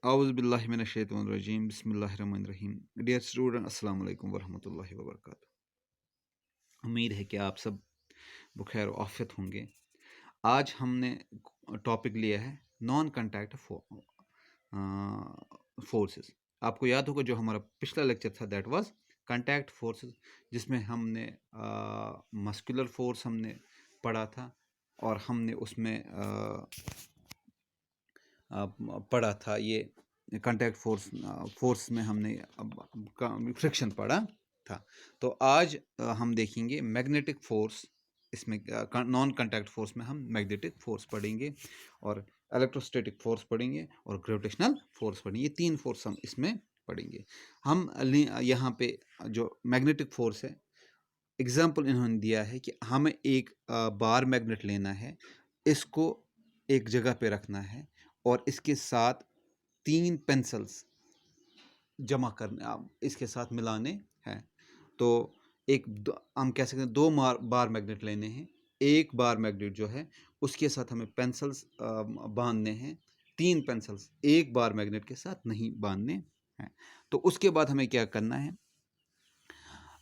औज़ुबिल्लाहिमिनश्शैतानिर्रजीम बिस्मिल्लाहिर्रहमानिर्रहीम। Dear student, अस्सलाम वालेकुम वरहमतुल्लाहि वबरकातुहू। उम्मीद है कि आप सब बखैर आफियत होंगे। आज हमने टॉपिक लिया है नॉन कॉन्टैक्ट फोर्सेस। आपको याद होगा जो हमारा पिछला लेक्चर था दैट वाज कॉन्टैक्ट फोर्सेस, जिसमें हमने मस्कुलर फोर्स हमने पढ़ा था और हमने उसमें पढ़ा था ये कॉन्टैक्ट फोर्स में हमने फ्रिक्शन पढ़ा था। तो आज हम देखेंगे मैग्नेटिक फोर्स। इसमें नॉन कॉन्टैक्ट फोर्स में हम मैग्नेटिक फोर्स पढ़ेंगे और इलेक्ट्रोस्टैटिक फोर्स पढ़ेंगे और ग्रेविटेशनल फोर्स पढ़ेंगे। ये तीन फोर्स हम इसमें पढ़ेंगे। हम यहाँ पे जो मैग्नेटिक फोर्स है, एग्जाम्पल इन्होंने दिया है कि हमें एक बार मैग्नेट लेना है, इसको एक जगह पे रखना है और इसके साथ 3 पेंसिल्स जमा करने, इसके साथ मिलाने हैं। तो हम कह सकते हैं 2 बार मैग्नेट लेने हैं। एक बार मैग्नेट जो है उसके साथ हमें पेंसिल्स बांधने हैं। 3 पेंसिल्स एक बार मैग्नेट के साथ नहीं बांधने हैं। तो उसके बाद हमें क्या करना है,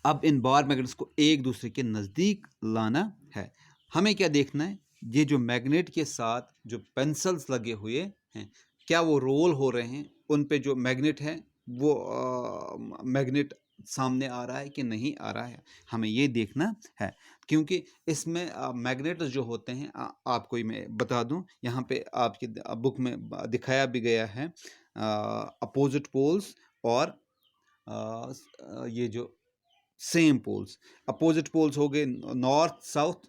अब इन बार मैग्नेट्स को एक दूसरे के नज़दीक लाना है। हमें क्या देखना है, ये जो मैग्नेट के साथ जो पेंसिल्स लगे हुए हैं, क्या वो रोल हो रहे हैं, उन पे जो मैग्नेट है वो मैग्नेट सामने आ रहा है कि नहीं आ रहा है, हमें ये देखना है। क्योंकि इसमें मैग्नेट जो होते हैं, आपको ही मैं बता दूं, यहाँ पे आपकी बुक में दिखाया भी गया है अपोजिट पोल्स और ये जो सेम पोल्स। अपोजिट पोल्स हो गए north south,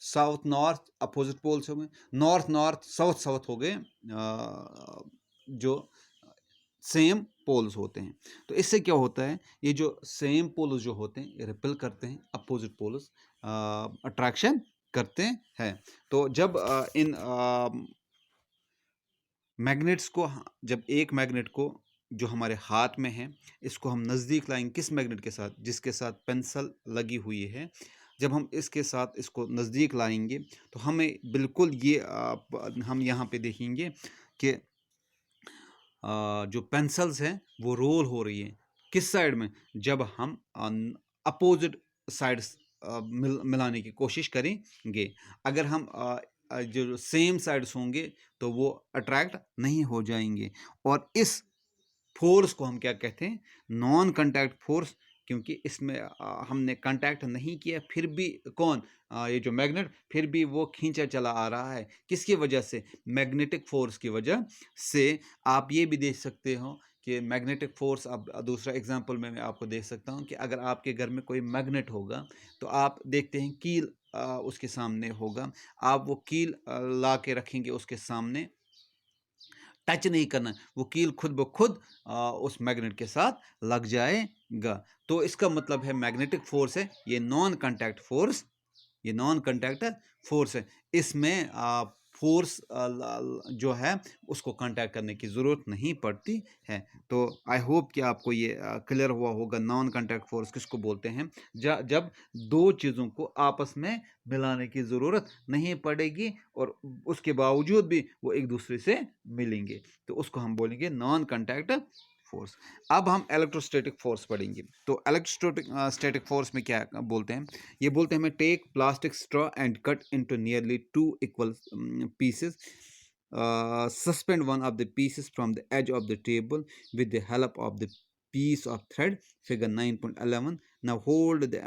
south north. Opposite poles हो गए नॉर्थ नॉर्थ, साउथ साउथ हो गए जो सेम पोल्स होते हैं। तो इससे क्या होता है, ये जो सेम पोल्स जो होते हैं ये रिपेल करते हैं, अपोजिट पोल्स अट्रैक्शन करते हैं। तो जब इन मैग्नेट्स को, जब एक मैग्नेट को जो हमारे हाथ में है, इसको हम नज़दीक लाएंगे किस मैग्नेट के साथ, जिसके साथ पेंसिल लगी हुई है। जब हम इसके साथ इसको नज़दीक लाएंगे तो हमें बिल्कुल ये हम यहाँ पे देखेंगे कि जो पेंसिल्स हैं वो रोल हो रही है। किस साइड में, जब हम अपोजिट साइड्स मिलाने की कोशिश करेंगे। अगर हम जो सेम साइड्स होंगे तो वो अट्रैक्ट नहीं हो जाएंगे। और इस फोर्स को हम क्या कहते हैं, नॉन कांटेक्ट फोर्स। क्योंकि इसमें हमने कांटेक्ट नहीं किया, फिर भी कौन, ये जो मैग्नेट, फिर भी वो खींचा चला आ रहा है। किसकी वजह से, मैग्नेटिक फोर्स की वजह से। आप ये भी देख सकते हो कि मैग्नेटिक फोर्स, अब दूसरा एग्जांपल में मैं आपको देख सकता हूँ कि अगर आपके घर में कोई मैग्नेट होगा तो आप देखते हैं कील उसके सामने होगा, आप वो कील ला के रखेंगे उसके सामने, टच नहीं करना, वो कील खुद ब खुद उस मैग्नेट के साथ लग जाएगा। तो इसका मतलब है मैग्नेटिक फोर्स है ये नॉन कांटेक्ट फोर्स, ये नॉन कांटेक्ट फोर्स है। इसमें फोर्स जो है उसको कांटेक्ट करने की ज़रूरत नहीं पड़ती है। तो आई होप कि आपको ये क्लियर हुआ होगा नॉन कांटेक्ट फोर्स किसको बोलते हैं, जब दो चीज़ों को आपस में मिलाने की ज़रूरत नहीं पड़ेगी और उसके बावजूद भी वो एक दूसरे से मिलेंगे, तो उसको हम बोलेंगे नॉन कांटेक्ट फोर्स। अब हम इलेक्ट्रोस्टैटिक फोर्स पढ़ेंगे। तो इलेक्ट्रोस्टैटिक फोर्स में क्या बोलते हैं, ये बोलते हैं हमें take plastic straw and cut into nearly 2 equal pieces, suspend one of the pieces from the edge of the table with the help of the piece of thread, figure 9.11. Now hold the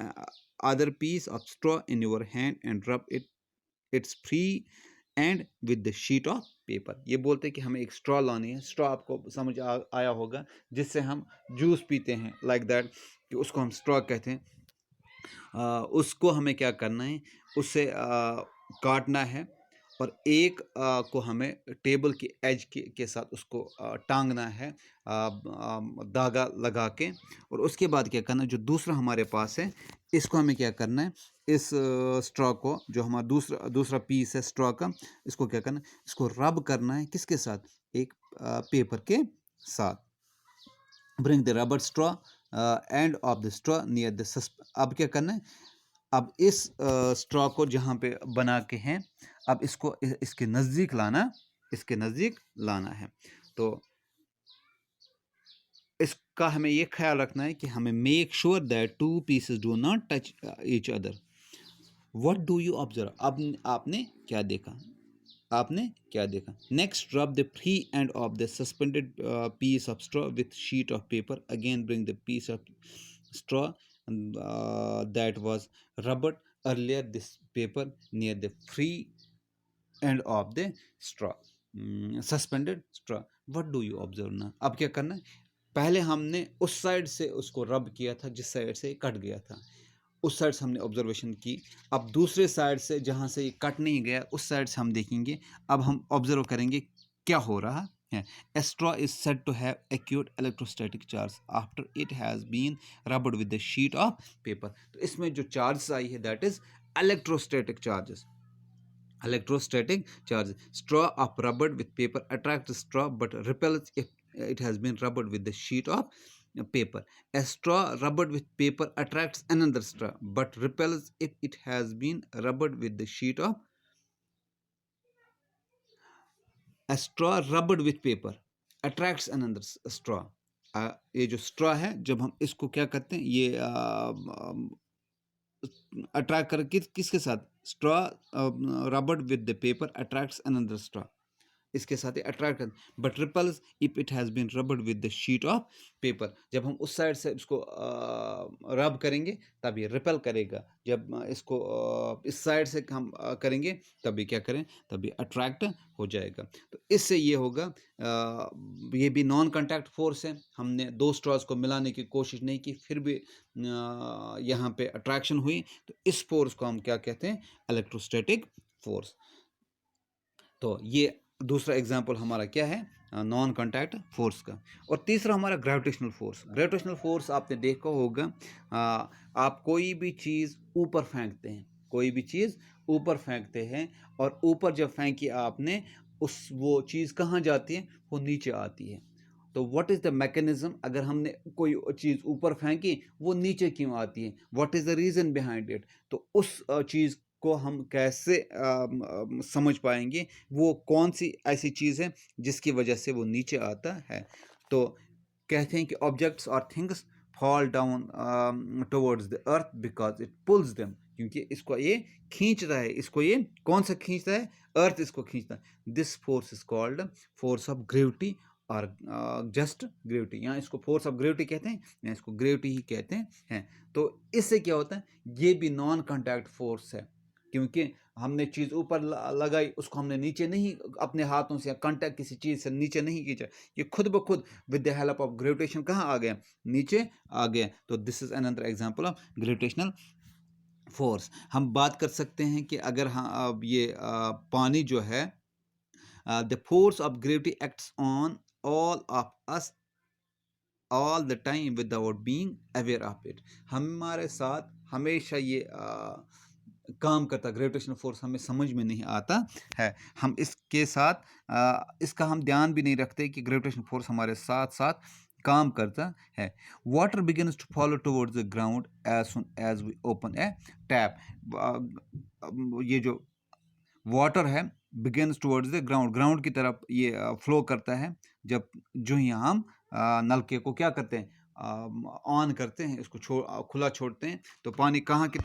other piece of straw in your hand and rub its free and with the sheet of paper. ये बोलते हैं कि हमें एक straw लानी है। Straw आपको समझ आया होगा, जिससे हम जूस पीते हैं, लाइक दैट, कि उसको हम स्ट्रॉ कहते हैं। उसको हमें क्या करना है, उससे काटना है और एक को हमें टेबल की एज के साथ उसको टांगना है धागा लगा के। और उसके बाद क्या करना है, जो दूसरा हमारे पास है इसको हमें क्या करना है, इस स्ट्रॉ को, जो हमारा दूसरा पीस है स्ट्रॉ का, इसको क्या करना है, इसको रब करना है किसके साथ, एक पेपर के साथ। Bring the rubber straw and of the straw near the अब क्या करना है, अब इस स्ट्रॉ को जहाँ पे बना के हैं, अब इसको इसके नज़दीक लाना, इसके नज़दीक लाना है। तो इसका हमें ये ख्याल रखना है कि हमें make sure that two pieces do not touch each other. What do you observe? अब आपने क्या देखा? आपने क्या देखा? Next rub the free end of the suspended piece of straw with sheet of paper, again bring the piece of straw that was rubbed earlier this paper near the free end of the straw, suspended straw. What do you observe now? अब क्या करना है? पहले हमने उस side से उसको रब किया था जिस साइड से कट गया था, उस साइड से हमने ऑब्जर्वेशन की। अब दूसरे साइड से जहाँ से ये कट नहीं गया उस साइड से हम देखेंगे। अब हम ऑब्जर्व करेंगे क्या हो रहा है। A straw is said to have acute electrostatic charge after it has been rubbed with the sheet of paper. तो इसमें जो चार्ज आई है that is electrostatic charges. Electrostatic charge. Straw of rubbed with paper attracts straw but repels if it has been rubbed with the sheet of paper. A straw rubbed with paper attracts another straw but repels if it has been rubbed with the sheet of a straw rubbed with paper attracts another straw. ये जो straw है जब हम इसको क्या करते हैं ये अट्रैक्ट कर किसके साथ? Straw rubbed with the paper attracts another straw, इसके साथ ही अट्रैक्ट कर, but repels if it has been rubbed with the sheet of paper. जब हम उस साइड से इसको रब करेंगे तब ये रिपल करेगा, जब इसको इस साइड से हम करेंगे तभी क्या करें, तभी अट्रैक्ट हो जाएगा। तो इससे ये होगा, ये भी नॉन कॉन्टैक्ट फोर्स है। हमने दो स्ट्रॉज को मिलाने की कोशिश नहीं की फिर भी यहाँ पे अट्रैक्शन हुई, तो इस फोर्स को हम क्या कहते हैं? Electrostatic force. तो ये दूसरा एग्जाम्पल हमारा क्या है? नॉन कॉन्टैक्ट फोर्स का। और तीसरा हमारा ग्रेविटेशनल फोर्स। ग्रेविटेशनल फोर्स आपने देखा होगा, आप कोई भी चीज़ ऊपर फेंकते हैं, कोई भी चीज़ ऊपर फेंकते हैं और ऊपर जब फेंकी आपने वो चीज़ कहाँ जाती है? वो नीचे आती है। तो व्हाट इज़ द मैकेनिज्म? अगर हमने कोई चीज़ ऊपर फेंकी वो नीचे क्यों आती है? What is the reason behind it? तो उस चीज़ को हम कैसे समझ पाएंगे वो कौन सी ऐसी चीज़ है जिसकी वजह से वो नीचे आता है? तो कहते हैं कि ऑब्जेक्ट्स और things fall down towards the earth because it pools them, क्योंकि इसको ये खींचता है। इसको ये कौन सा खींचता है? अर्थ इसको खींचता है। This force is called force of gravity और जस्ट ग्रेविटी। यहाँ इसको फोर्स ऑफ ग्रेविटी कहते हैं, यहाँ इसको ग्रेविटी ही कहते हैं। तो इससे क्या होता है? ये भी नॉन कॉन्टैक्ट फोर्स है, क्योंकि हमने चीज़ ऊपर लगाई, उसको हमने नीचे नहीं अपने हाथों से या कांटेक्ट किसी चीज़ से नीचे नहीं खींचा, ये खुद ब खुद with the help of gravitation कहाँ आ गया? नीचे आ गया। तो this is another example of gravitational force. हम बात कर सकते हैं कि अगर हाँ अब ये पानी जो है, the force of gravity acts on all of us all the time without being aware of it. हमारे साथ हमेशा ये काम करता, ग्रेविटेशनल फोर्स हमें समझ में नहीं आता है। हम इसके साथ इसका हम ध्यान भी नहीं रखते कि ग्रेविटेशनल फोर्स हमारे साथ साथ काम करता है। Water begins to follow towards the ground as soon as we open a tap. ये जो वाटर है begins towards the ground, ground की तरफ ये फ्लो करता है जब जो ही हम नलके को क्या करते हैं? ऑन करते हैं, इसको खुला छोड़ते हैं, तो पानी कहाँ की